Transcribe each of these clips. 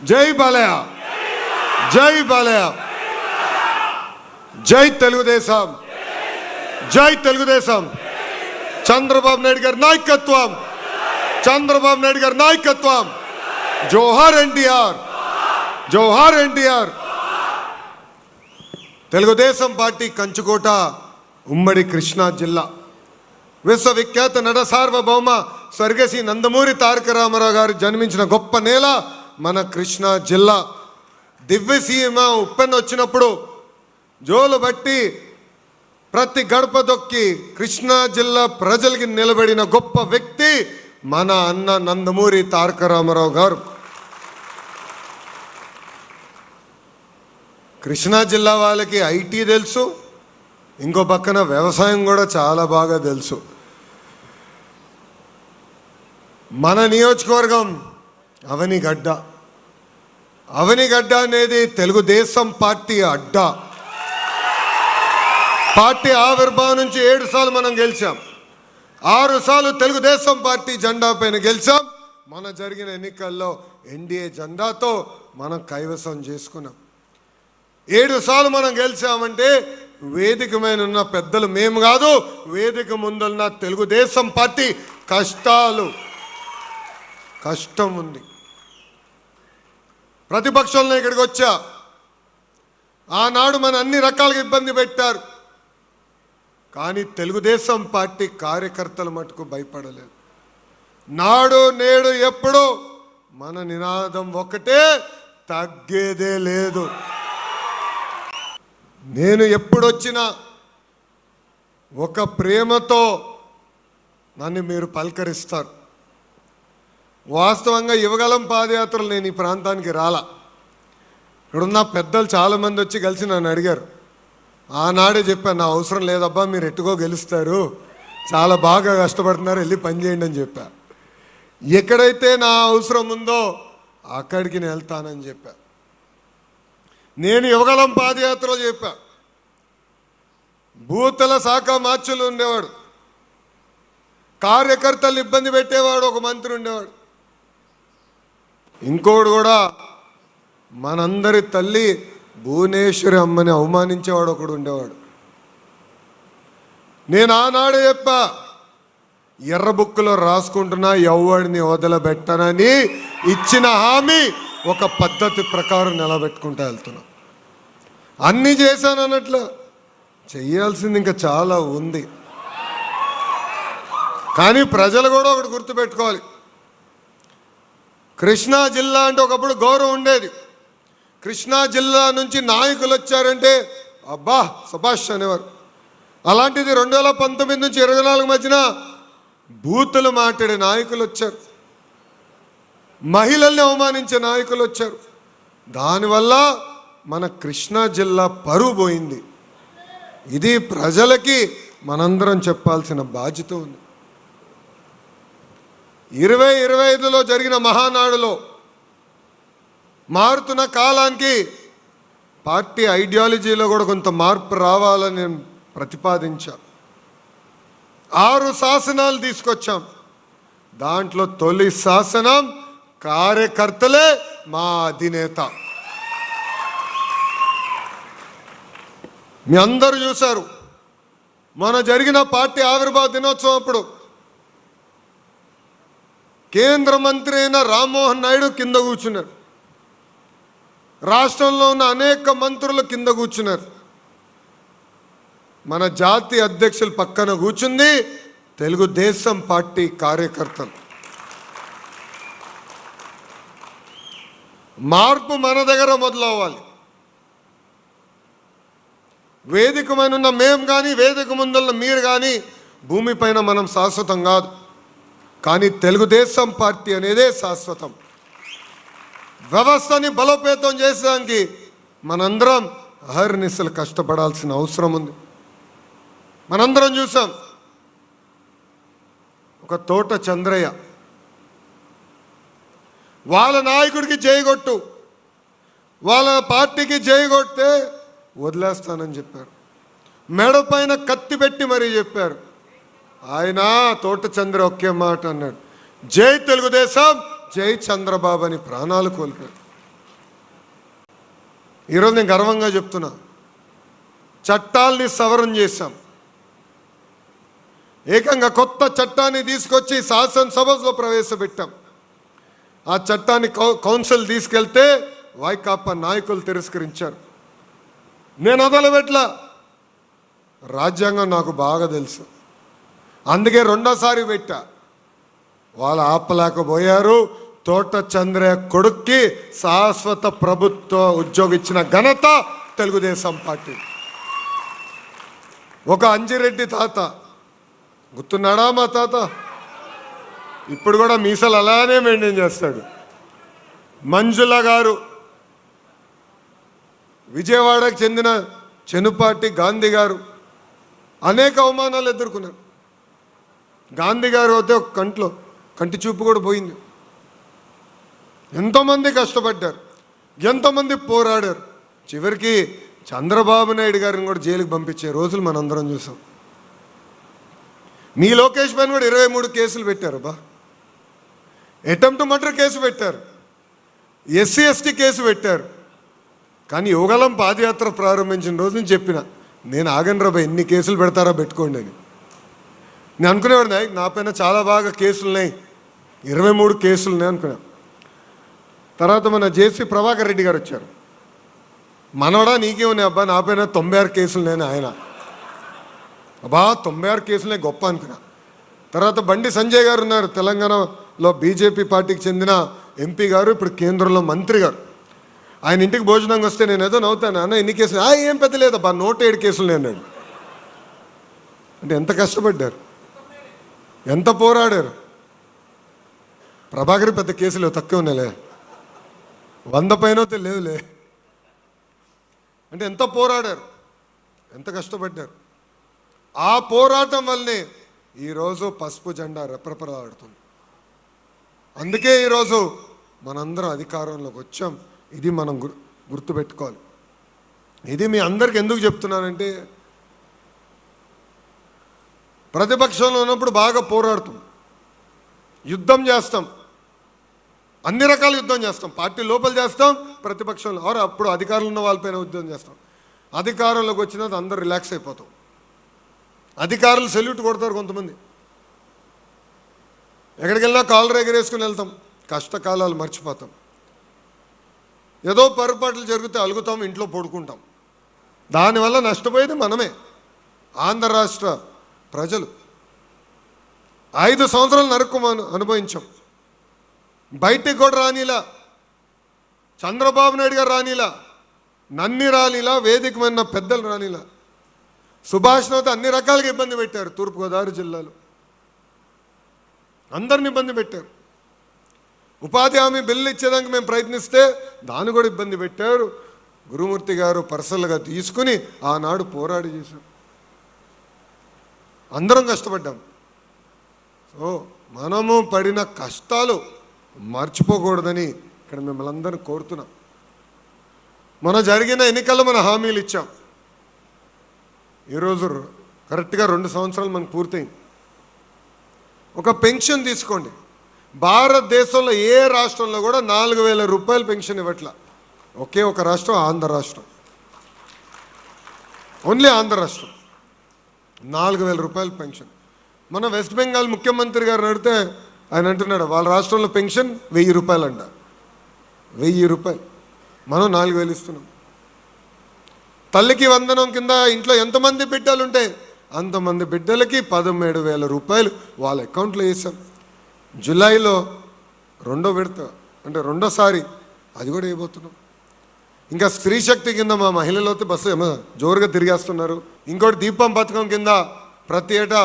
జై బాలయ్య, జై బాలయ్య, జై తెలుగుదేశం, జై తెలుగుదేశం. చంద్రబాబు నాయుడు గారి నాయకత్వం, చంద్రబాబు నాయుడు గారి నాయకత్వం. జోహార్ ఎన్టీఆర్, జోహార్ ఎన్టీఆర్. తెలుగుదేశం పార్టీ కంచుకోట, ఉమ్మడి కృష్ణా జిల్లా. విశ్వవిఖ్యాత నట సార్వభౌమ స్వర్గశ్రీ నందమూరి తారక రామారావు గారు జన్మించిన గొప్ప నేల మన కృష్ణా జిల్లా. దివ్యసీమ ఉప్పెన్న వచ్చినప్పుడు జోలు బట్టి ప్రతి గడప దొక్కి కృష్ణా జిల్లా ప్రజలకి నిలబడిన గొప్ప వ్యక్తి మన అన్న నందమూరి తారక రామారావు గారు. కృష్ణా జిల్లా వాళ్ళకి ఐటీ తెలుసు, ఇంకో పక్కన వ్యవసాయం కూడా చాలా బాగా తెలుసు. మన నియోజకవర్గం అవనిగడ్డ. అవనిగడ్డ అనేది తెలుగుదేశం పార్టీ అడ్డా. పార్టీ ఆవిర్భావం నుంచి 7 సార్లు మనం గెలిచాం. 6 సార్లు తెలుగుదేశం పార్టీ జెండా పైన గెలిచాం. మన జరిగిన ఎన్నికల్లో ఎన్డీఏ జెండాతో మనం కైవసం చేసుకున్నాం. 7 సార్లు మనం గెలిచామంటే వేదిక మీద ఉన్న పెద్దలు మేము కాదు, వేదిక ముందున్న తెలుగుదేశం పార్టీ కష్టం ఉంది. ప్రతిపక్షంలో ఇక్కడికి వచ్చా. ఆనాడు మన అన్ని రకాలుగా ఇబ్బంది పెట్టారు, కానీ తెలుగుదేశం పార్టీ కార్యకర్తలు మటుకు భయపడలేదు. నాడు నేడు ఎప్పుడు మన నినాదం ఒకటే, తగ్గేదే లేదు. నేను ఎప్పుడొచ్చినా ఒక ప్రేమతో నన్ను మీరు పలకరిస్తారు. వాస్తవంగా యువగలం పాదయాత్రలు నేను ఈ ప్రాంతానికి రాలా. ఇక్కడున్న పెద్దలు చాలామంది వచ్చి కలిసి నన్ను అడిగారు. ఆనాడే చెప్పాను, నా అవసరం లేదబ్బా, మీరు ఎట్టుకో గెలుస్తారు, చాలా బాగా కష్టపడుతున్నారు, వెళ్ళి పని చేయండి అని చెప్పా. ఎక్కడైతే నా అవసరం ఉందో అక్కడికి నేను వెళ్తానని చెప్పా. నేను యువగలం పాదయాత్రలో చెప్పా. బూతల శాఖ మార్చులు ఉండేవాడు, కార్యకర్తలు ఇబ్బంది పెట్టేవాడు ఒక మంత్రి ఉండేవాడు. ఇంకోడు కూడా మనందరి తల్లి భువనేశ్వరి అమ్మని అవమానించేవాడు ఒకడు ఉండేవాడు. నేను ఆనాడే చెప్పా, ఎర్ర బుక్కులో రాసుకుంటున్నా, ఎవడిని వదలబెట్టనని ఇచ్చిన హామీ ఒక పద్ధతి ప్రకారం నిలబెట్టుకుంటూ వెళ్తున్నా. అన్నీ చేశాను అన్నట్లు, చెయ్యాల్సింది ఇంకా చాలా ఉంది. కానీ ప్రజలు కూడా ఒకటి గుర్తుపెట్టుకోవాలి, కృష్ణా జిల్లా అంటే ఒకప్పుడు గౌరవం ఉండేది. కృష్ణా జిల్లా నుంచి నాయకులు వచ్చారంటే అబ్బా సభాష్ అనేవారు. అలాంటిది 2019 నుంచి 24 మధ్యన బూతులు మాట్లాడే నాయకులు వచ్చారు, మహిళల్ని అవమానించే నాయకులు వచ్చారు. దానివల్ల మన కృష్ణా జిల్లా పరువు పోయింది. ఇది ప్రజలకి మనందరం చెప్పాల్సిన బాధ్యత ఉంది. 2025లో జరిగిన మహానాడులో మారుతున్న కాలానికి పార్టీ ఐడియాలజీలో కూడా కొంత మార్పు రావాలని నేను ప్రతిపాదించా. 6 శాసనాలు తీసుకొచ్చాం. దాంట్లో తొలి శాసనం కార్యకర్తలే మా అధినేత. మీ అందరూ చూశారు, మన జరిగిన పార్టీ ఆవిర్భావ దినోత్సవం అప్పుడు కేంద్ర మంత్రి అయిన రామ్మోహన్ నాయుడు కింద కూర్చున్నారు, రాష్ట్రంలో ఉన్న అనేక మంత్రులు కింద కూర్చున్నారు. మన జాతీయ అధ్యక్షులు పక్కన కూర్చుంది తెలుగుదేశం పార్టీ కార్యకర్తలు. మార్పు మన దగ్గర మొదలవ్వాలి. వేదిక మీద ఉన్న మేము కానీ, వేదిక ముందున్న మీరు కానీ భూమిపైన మనం శాశ్వతం కాదు, కానీ తెలుగుదేశం పార్టీ అనేదే శాశ్వతం. వ్యవస్థని బలోపేతం చేసేదానికి మనందరం అహర్నిశలు కష్టపడాల్సిన అవసరం ఉంది. మనందరం చూసాం, ఒక తోట చంద్రయ్య వాళ్ళ నాయకుడికి జైగొట్టు, వాళ్ళ పార్టీకి జైగొట్టే వదిలేస్తానని చెప్పారు. మెడ పైన కత్తి పెట్టి మరీ చెప్పారు. ఆయన తోట చంద్ర ఒకే మాట అన్నాడు, జై తెలుగుదేశం, జై చంద్రబాబు అని ప్రాణాలు కోల్పోయారు. ఈరోజు నేను గర్వంగా చెప్తున్నా, చట్టాల్ని సవరణ చేశాం. ఏకంగా కొత్త చట్టాన్ని తీసుకొచ్చి శాసనసభలో ప్రవేశపెట్టాం. ఆ చట్టాన్ని కౌన్సిల్ తీసుకెళ్తే వైకాపా నాయకులు తిరస్కరించారు. నేను వదలబెట్ల, రాజ్యాంగం నాకు బాగా తెలుసు, అందుకే రెండోసారి పెట్టా. వాళ్ళు ఆపలేకపోయారు. తోట చంద్రయ్య కొడుక్కి శాశ్వత ప్రభుత్వ ఉద్యోగం ఇచ్చిన ఘనత తెలుగుదేశం పార్టీ. ఒక అంజిరెడ్డి తాత, గుర్తున్నాడా మా తాత? ఇప్పుడు కూడా మీసాలు అలానే మెయింటైన్ చేస్తాడు. మంజుల గారు, విజయవాడకు చెందిన చెనుపాటి గాంధీ గారు అనేక అవమానాలు ఎదుర్కొన్నారు. గాంధీ గారు అయితే ఒక కంటి చూపు కూడా పోయింది. ఎంతోమంది కష్టపడ్డారు, ఎంతోమంది పోరాడారు. చివరికి చంద్రబాబు నాయుడు గారిని కూడా జైలుకి పంపించే రోజులు మనందరం చూసాం. మీ లోకేష్ పైన కూడా 23 కేసులు పెట్టారు. అటెంప్ట్ మర్డర్ కేసు పెట్టారు, ఎస్సీ ఎస్టీ కేసు పెట్టారు. కానీ యువగలం పాదయాత్ర ప్రారంభించిన రోజు నుంచి చెప్పిన, నేను ఆగను రాబా, ఎన్ని కేసులు పెడతారో పెట్టుకోండి అని. నేను అనుకునేవాడిని నా పైన చాలా బాగా కేసులున్నాయి, 23 కేసులు ఉన్నాయి అనుకున్నా. తర్వాత మన జేసీ ప్రభాకర్ రెడ్డి గారు వచ్చారు. మనవడా నీకే ఉన్నాయి అబ్బా, నా పైన 96 కేసులు నేను. ఆయన అబ్బా 96 కేసులే గొప్ప అనుకున్నా. తర్వాత బండి సంజయ్ గారు ఉన్నారు, తెలంగాణలో బీజేపీ పార్టీకి చెందిన ఎంపీ గారు, ఇప్పుడు కేంద్రంలో మంత్రి గారు. ఆయన ఇంటికి భోజనంగా వస్తే నేను ఏదో నవ్వుతాను, అన్న ఎన్ని కేసులు? ఏం పెద్ద లేదబ్బా 107 కేసులు అన్నాడు. అంటే ఎంత కష్టపడ్డారు, ఎంత పోరాడారు. ప్రభాకర్ పెద్ద కేసులు తక్కువ ఉన్నాయిలే, 100 పైన లేవులే. అంటే ఎంత పోరాడారు, ఎంత కష్టపడ్డారు. ఆ పోరాటం వల్లనే ఈరోజు పసుపు జెండా రెపరెపలాడుతుంది. అందుకే ఈరోజు మనందరం అధికారంలోకి వచ్చాం. ఇది మనం గుర్తుపెట్టుకోవాలి. ఇది మీ అందరికి ఎందుకు చెప్తున్నానంటే, ప్రతిపక్షంలో ఉన్నప్పుడు బాగా పోరాడుతాం, యుద్ధం చేస్తాం, అన్ని రకాల యుద్ధం చేస్తాం. పార్టీ లోపల చేస్తాం, ప్రతిపక్షంలో అప్పుడు అధికారంలో ఉన్న వాళ్ళపైన యుద్ధం చేస్తాం. అధికారంలోకి వచ్చినది అందరూ రిలాక్స్ అయిపోతాం. అధికారులు సెల్యూట్ కొడతారు కొంతమంది. ఎక్కడికి వెళ్ళినా కాలర్ ఎగరేసుకుని వెళ్తాం, కష్టకాలాలు మర్చిపోతాం. ఏదో పొరపాట్లు జరిగితే అలుగుతాం, ఇంట్లో పడుకుంటాం. దానివల్ల నష్టపోయేది మనమే, ఆంధ్ర రాష్ట్ర ప్రజలు. 5 సంవత్సరాలు నరకం అనుభవించాం. బయటికి కూడా రానిలా, చంద్రబాబు నాయుడు గారు రానిలా, నన్ని రానిలా, వేదికమైన పెద్దలు రానిలా. సుభాష్ను అయితే అన్ని రకాలుగా ఇబ్బంది పెట్టారు. తూర్పుగోదావరి జిల్లాలో అందరిని ఇబ్బంది పెట్టారు. ఉపాధి హామీ బిల్లు ఇచ్చేదానికి మేము ప్రయత్నిస్తే దాన్ని కూడా ఇబ్బంది పెట్టారు. గురుమూర్తి గారు పర్సనల్గా తీసుకుని ఆనాడు పోరాడి చేశారు. అందరం కష్టపడ్డాం. సో మనము పడిన కష్టాలు మర్చిపోకూడదని ఇక్కడ మిమ్మల్ని అందరినీ కోరుతున్నాం. మన జరిగిన ఎన్నికల్లో మన హామీలు ఇచ్చాం. ఈరోజు కరెక్ట్గా 2 సంవత్సరాలు మనకు పూర్తయింది. ఒక పెన్షన్ తీసుకోండి, భారతదేశంలో ఏ రాష్ట్రంలో కూడా 4,000 రూపాయలు పెన్షన్ ఇవ్వట్లా. ఒకే ఒక రాష్ట్రం, ఆంధ్ర రాష్ట్రం. ఓన్లీ ఆంధ్ర రాష్ట్రం 4,000 రూపాయలు పెన్షన్. మన వెస్ట్ బెంగాల్ ముఖ్యమంత్రి గారు అడిగితే ఆయన అంటున్నాడు, వాళ్ళ రాష్ట్రంలో పెన్షన్ 1,000 రూపాయలు అంట. 1,000 రూపాయలు, మనం 4,000 ఇస్తున్నాం. తల్లికి వందనం కింద ఇంట్లో ఎంతమంది బిడ్డలు ఉంటే అంతమంది బిడ్డలకి 17,000 రూపాయలు వాళ్ళ అకౌంట్లో వేసాం. జూలైలో 2వ విడత, అంటే 2వ అది కూడా వేయబోతున్నాం. ఇంకా స్త్రీ శక్తి కింద మా మహిళలు అయితే బస్సు జోరుగా తిరిగేస్తున్నారు. ఇంకోటి దీపం పథకం కింద ప్రతి ఏటా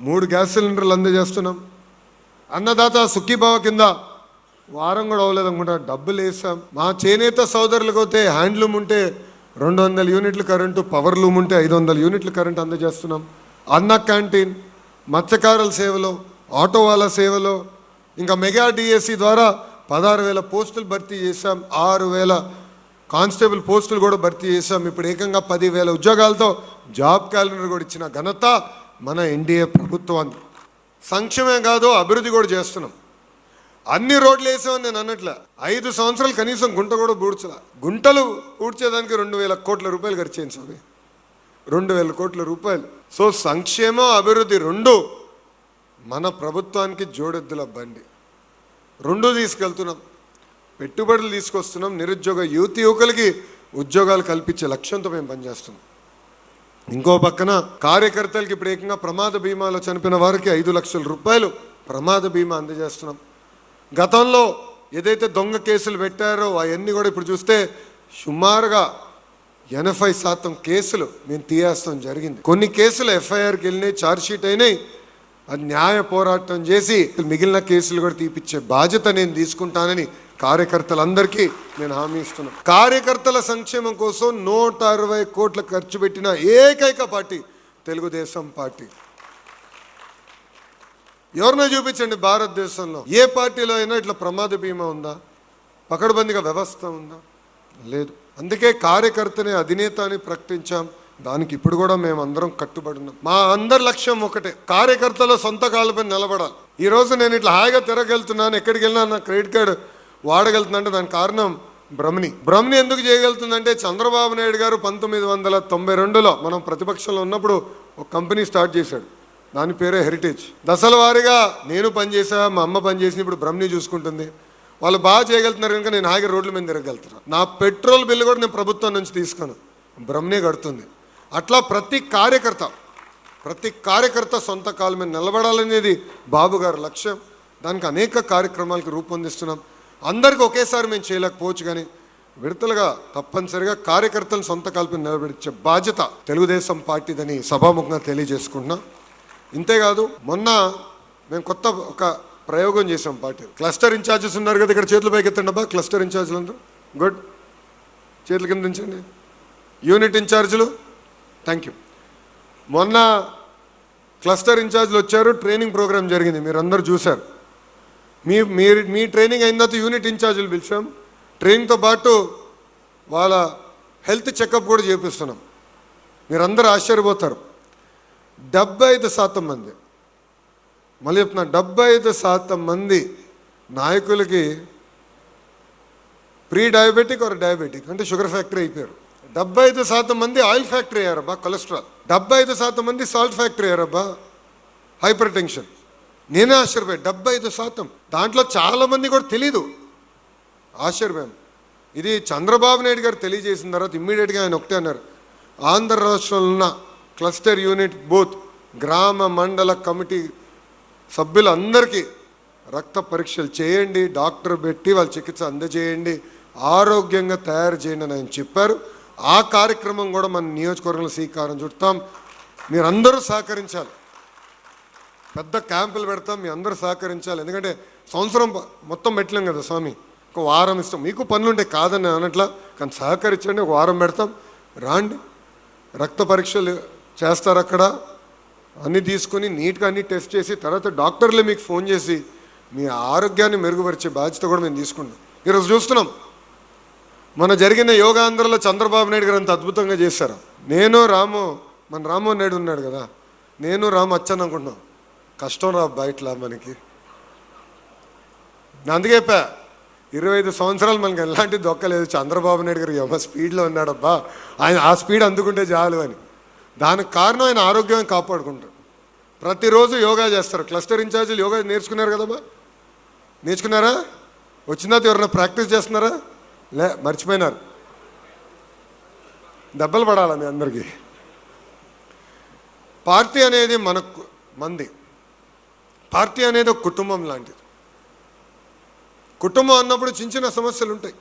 3 గ్యాస్ సిలిండర్లు అందజేస్తున్నాం. అన్నదాత సుఖీభావ కింద వారం కూడా అవ్వలేదు అనుకుంటా డబ్బులు వేసాం. మా చేనేత సోదరులకు అయితే హ్యాండ్లూమ్ ఉంటే 200 యూనిట్లు కరెంటు, పవర్ లూమ్ ఉంటే 500 యూనిట్లు కరెంటు అందజేస్తున్నాం. అన్న క్యాంటీన్, మత్స్యకారుల సేవలో, ఆటో వాళ్ళ సేవలో, ఇంకా మెగా డిఎస్సి ద్వారా 16,000 పోస్టులు భర్తీ చేశాం. 6,000 కానిస్టేబుల్ పోస్టులు కూడా భర్తీ చేశాం. ఇప్పుడు ఏకంగా 10,000 ఉద్యోగాలతో జాబ్ క్యాలెండర్ కూడా ఇచ్చిన ఘనత మన ఎన్డీఏ ప్రభుత్వాన్ని. సంక్షేమం కాదు, అభివృద్ధి కూడా చేస్తున్నాం. అన్ని రోడ్లు వేసామని నేను అన్నట్ల 5 సంవత్సరాలు కనీసం గుంట కూడా పూడ్చలా. గుంటలు పూడ్చేదానికి 2,000 కోట్ల రూపాయలు ఖర్చు అయింది స్వామి, 2,000 కోట్ల రూపాయలు. సో సంక్షేమం అభివృద్ధి రెండు మన ప్రభుత్వానికి జోడెద్దుల బండి. రెండు తీసుకెళ్తున్నాం, పెట్టుబడులు తీసుకొస్తున్నాం, నిరుద్యోగ యువకులకి ఉద్యోగాలు కల్పించే లక్ష్యంతో మేము పనిచేస్తున్నాం. ఇంకో పక్కన కార్యకర్తలకి ఇప్పుడు ఏకంగా ప్రమాద బీమాలో చనిపోయిన వారికి 5 లక్షల రూపాయలు ప్రమాద బీమా అందజేస్తున్నాం. గతంలో ఏదైతే దొంగ కేసులు పెట్టారో అవన్నీ కూడా ఇప్పుడు చూస్తే సుమారుగా 80% కేసులు మేము తీయేస్తాం జరిగింది. కొన్ని కేసులు ఎఫ్ఐఆర్కి వెళ్ళినాయి, ఛార్జ్షీట్ అయినాయి, అది న్యాయ పోరాటం చేసి మిగిలిన కేసులు కూడా తీపిచ్చే బాధ్యత నేను తీసుకుంటానని కార్యకర్తలందరికీ నేను హామీ ఇస్తున్నాను. కార్యకర్తల సంక్షేమం కోసం 160 కోట్ల ఖర్చు పెట్టిన ఏకైక పార్టీ తెలుగుదేశం పార్టీ. ఎవరినో చూపించండి భారతదేశంలో ఏ పార్టీలో అయినా ఇట్లా ప్రమాద బీమా ఉందా, పకడ్బందీగా వ్యవస్థ ఉందా? లేదు. అందుకే కార్యకర్తనే అధినేత అని ప్రకటించాం. దానికి ఇప్పుడు కూడా మేము అందరం కట్టుబడి ఉన్నాం. మా అందరి లక్ష్యం ఒకటే, కార్యకర్తల సొంత కాళ్ళపై నిలబడాలి. ఈరోజు నేను ఇట్లా హాయిగా తిరగలుగుతున్నాను, ఎక్కడికి వెళ్ళినా నా క్రెడిట్ కార్డు వాడగలుగుతుందంటే దానికి కారణం బ్రహ్మణి ఎందుకు చేయగలుగుతుందంటే చంద్రబాబు నాయుడు గారు 1992లో మనం ప్రతిపక్షంలో ఉన్నప్పుడు ఒక కంపెనీ స్టార్ట్ చేశాడు, దాని పేరే హెరిటేజ్. దశల వారీగా నేను పనిచేసా, మా అమ్మ పనిచేసి ఇప్పుడు బ్రహ్మణి చూసుకుంటుంది. వాళ్ళు బాగా చేయగలుగుతున్నారు కనుక నేను హాయిగా రోడ్ల మీద తిరగలుగుతున్నాను. నా పెట్రోల్ బిల్లు కూడా నేను ప్రభుత్వం నుంచి తీసుకోను, బ్రహ్మణి కడుతుంది. అట్లా ప్రతి కార్యకర్త సొంత కాళ్ళ మీద నిలబడాలనేది బాబు గారి లక్ష్యం. దానికి అనేక కార్యక్రమాలకు రూపొందిస్తున్నాం. అందరికీ ఒకేసారి మేము చేయలేకపోవచ్చు, కానీ విడతలుగా తప్పనిసరిగా కార్యకర్తలను సొంత కాళ్ళ మీద నిలబెట్టే బాధ్యత తెలుగుదేశం పార్టీదని సభాముఖంగా తెలియజేసుకుంటున్నాం. ఇంతేకాదు, మొన్న మేము కొత్త ఒక ప్రయోగం చేసాం. పార్టీ క్లస్టర్ ఇన్ఛార్జెస్ ఉన్నారు కదా, ఇక్కడ చేతుల పైకి ఎత్తండి అబ్బా. క్లస్టర్ ఇన్ఛార్జీలు అందరూ గుడ్, చేతుల కింద దించండి. యూనిట్ ఇన్ఛార్జీలు థ్యాంక్ యూ. మొన్న క్లస్టర్ ఇన్ఛార్జీలు వచ్చారు, ట్రైనింగ్ ప్రోగ్రామ్ జరిగింది, మీరు అందరూ చూశారు. మీ ట్రైనింగ్ అయిన తర్వాత యూనిట్ ఇన్ఛార్జీలు పిలిచాం. ట్రైనింగ్తో పాటు వాళ్ళ హెల్త్ చెకప్ కూడా చేపిస్తున్నాం. మీరందరూ ఆశ్చర్యపోతారు, 75% మంది, మళ్ళీ చెప్తున్నా, 75% మంది నాయకులకి ప్రీ డయాబెటిక్ ఆర్ డయాబెటిక్ అంటే షుగర్ ఫ్యాక్టరీ అయిపోయారు. 75% మంది ఆయిల్ ఫ్యాక్టరీ అయ్యారబ్బా, కొలెస్ట్రాల్. 75% మంది సాల్ట్ ఫ్యాక్టరీ అయ్యారబ్బా, హైపర్ టెన్షన్. నేనే ఆశ్చర్యపోయాను, 75%. దాంట్లో చాలామంది కూడా తెలీదు, ఆశ్చర్యపోయాను. ఇది చంద్రబాబు నాయుడు గారు తెలియజేసిన తర్వాత ఇమ్మీడియట్గా ఆయన ఒకటే అన్నారు, ఆంధ్ర రాష్ట్రంలో ఉన్న క్లస్టర్ యూనిట్ బూత్ గ్రామ మండల కమిటీ సభ్యులందరికీ రక్త పరీక్షలు చేయండి, డాక్టర్ పెట్టి వాళ్ళ చికిత్స అందజేయండి, ఆరోగ్యంగా తయారు చేయండి అని ఆయన చెప్పారు. ఆ కార్యక్రమం కూడా మన నియోజకవర్గంలో శ్రీకారం చుడతాం. మీరందరూ సహకరించాలి, పెద్ద క్యాంపులు పెడతాం, మీ అందరూ సహకరించాలి. ఎందుకంటే సంవత్సరం మొత్తం పెట్టలేం కదా స్వామి, ఒక వారం ఇస్తాం. మీకు పనులు ఉంటాయి కాదని అన్నట్లా, కానీ సహకరించండి, ఒక వారం పెడతాం. రాండి, రక్త పరీక్షలు చేస్తారు అక్కడ, అన్నీ తీసుకొని నీట్గా అన్నీ టెస్ట్ చేసి తర్వాత డాక్టర్లే మీకు ఫోన్ చేసి మీ ఆరోగ్యాన్ని మెరుగుపరిచే బాధ్యత కూడా మేము తీసుకుంటాం. ఈరోజు చూస్తున్నాం, మన జరిగిన యోగాంధ్రలో చంద్రబాబు నాయుడు గారు అంత అద్భుతంగా చేశారు. నేను రాము, మన రామ్మోహన్ నాయుడు ఉన్నాడు కదా, నేను రాము వచ్చాను అనుకుంటున్నాం. కష్టం రా బయటలా మనకి. అందుకే చెప్పా, 25 సంవత్సరాలు మనకి ఎలాంటి దొక్కలేదు. చంద్రబాబు నాయుడు గారు ఏమో స్పీడ్లో ఉన్నాడబ్బా, ఆయన ఆ స్పీడ్ అందుకుంటే చాలు అని. దానికి కారణం ఆయన ఆరోగ్యాన్ని కాపాడుకుంటారు. ప్రతిరోజు యోగా చేస్తారు. క్లస్టర్ ఇన్ఛార్జీలు యోగా నేర్చుకున్నారు కదబ్బా, నేర్చుకున్నారా? వచ్చిన తర్వాత ఎవరైనా ప్రాక్టీస్ చేస్తున్నారా? మర్చిపోయినారు. దెబ్బలు పడాలా మీ అందరికీ. పార్టీ అనేది మంది, పార్టీ అనేది ఒక కుటుంబం లాంటిది. కుటుంబం అన్నప్పుడు చిన్న చిన్న సమస్యలు ఉంటాయి.